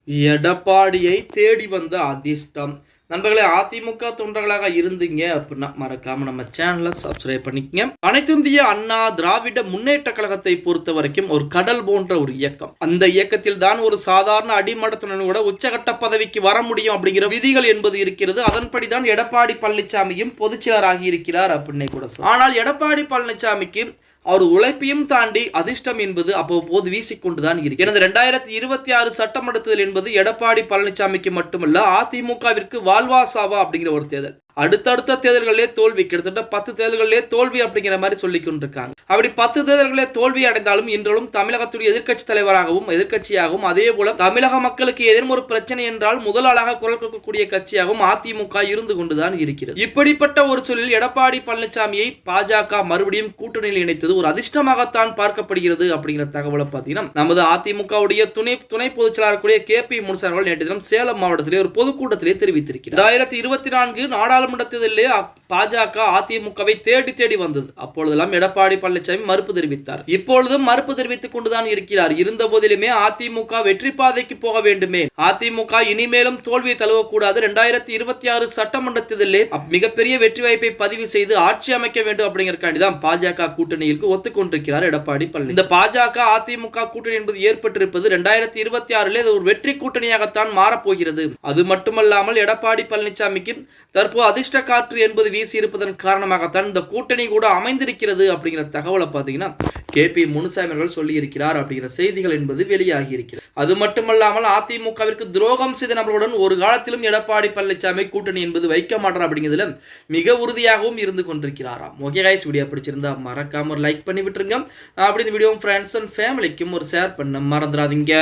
எடப்பாடியை தேடி வந்த அதிர்ஷ்டம். நண்பர்களே, அதிமுக தொண்டர்களாக இருந்தீங்க அப்படின்னா மறக்காம நம்ம சேனலை சப்ஸ்கிரைப் பண்ணிக்கங்க. அனைத்திந்திய அண்ணா திராவிட முன்னேற்ற கழகத்தை பொறுத்த வரைக்கும் ஒரு கடல் போன்ற ஒரு இயக்கம். அந்த இயக்கத்தில் தான் ஒரு சாதாரண அடிமட்டத்தினோட உச்சகட்ட பதவிக்கு வர முடியும் அப்படிங்கிற விதிகள் என்பது இருக்கிறது. அதன்படிதான் எடப்பாடி பழனிசாமியும் பொதுச்செயலராகி இருக்கிறார் அப்படின்னு கூட. ஆனால் எடப்பாடி பழனிசாமிக்கு அவர் உழைப்பையும் தாண்டி அதிர்ஷ்டம் என்பது அவ்வப்போது வீசிக்கொண்டுதான் இருக்கு. எனது 2026 சட்டமன்ற என்பது எடப்பாடி பழனிசாமிக்கு மட்டுமல்ல, அதிமுகவிற்கு வாழ்வா சாவா அப்படிங்கிற ஒரு தேர்தல். அடுத்தடுத்த தேர்தல்களே தோல்வி, கிட்டத்தட்ட 10 தேர்தல்களே தோல்வி அப்படிங்கிற மாதிரி சொல்லி கொண்டிருக்காங்க. அப்படி 10 தேர்தல்களே தோல்வி அடைந்தாலும் இன்றும் தமிழகத்துடைய எதிர்க்கட்சி தலைவராகவும் எதிர்க்கட்சியாகவும் அதே போல தமிழக மக்களுக்கு ஏதேனும் ஒரு பிரச்சனை என்றால் முதல் ஆளாக குரல் கொடுக்கக்கூடிய கட்சியாகவும் அதிமுக இருந்து கொண்டுதான் இருக்கிறது. இப்படிப்பட்ட ஒரு சூழலில் எடப்பாடி பழனிசாமியை பாஜக மறுபடியும் கூட்டணியில் இணைத்தது ஒரு அதிர்ஷ்டமாகத்தான் பார்க்கப்படுகிறது அப்படிங்கிற தகவலை பார்த்தீங்கன்னா, நமது அதிமுகவுடைய துணை பொதுச் செயலாளர் கூடிய KP முனுசாமி அவர்கள் நேற்று தினம் சேலம் மாவட்டத்திலே ஒரு பொதுக்கூட்டத்திலே தெரிவித்திருக்கிறார். 2024 நாடாளுமன்ற தேர்தலிலே பாஜக அதிமுகவை தேடி வந்தது. அப்பொழுதெல்லாம் எடப்பாடி பழனிசாமி மறுப்பு தெரிவித்தார். இப்பொழுதும் மறுப்பு தெரிவித்துக் கொண்டுதான் இருக்கிறார். இருந்த போதிலுமே அதிமுக வெற்றி பாதைக்கு போக வேண்டுமே, அதிமுக இனிமேலும் தோல்வியை தழுவக்கூடாது, 2026 சட்டமன்ற தேர்தலிலே மிகப்பெரிய வெற்றி வாய்ப்பை பதிவு செய்து ஆட்சி அமைக்க வேண்டும் அப்படிங்கிறதுக்காண்டிதான் பாஜக கூட்டணிக்கு ஒத்துக்கொண்டிருக்கிறார் எடப்பாடி பழனிசாமி. இந்த பாஜக அதிமுக கூட்டணி என்பது ஏற்பட்டிருப்பது 2026 ஒரு வெற்றி கூட்டணியாகத்தான் மாறப்போகிறது. அது மட்டுமல்லாமல் எடப்பாடி பழனிசாமிக்கு தற்போது அதிர்ஷ்ட காற்று என்பது வீசி இருப்பதன் காரணமாகத்தான் இந்த கூட்டணி கூட அமைந்திருக்கிறது அப்படிங்கிற தகவலை பார்த்தீங்கன்னா KP முனுசாமி அவர்கள் சொல்லி இருக்கிறார் அப்படிங்கிற செய்திகள் என்பது வெளியாகி இருக்கிறது. அது மட்டுமல்லாமல் அதிமுகவிற்கு துரோகம் செய்த நபர்களுடன் ஒரு காலத்திலும் எடப்பாடி பழனிசாமி கூட்டணி என்பது வைக்க மாட்டார் அப்படிங்கிறதுல மிக உறுதியாகவும் இருந்து கொண்டிருக்கிறாராம். ஓகே கைஸ், வீடியோ பிடிச்சிருந்தா மறக்காம ஒரு லைக் பண்ணி விட்டுருங்க. அப்படி இந்த வீடியோ ஃப்ரெண்ட்ஸ் அண்ட் ஃபேமிலிக்கும் ஒரு ஷேர் பண்ண மறந்துடாதீங்க.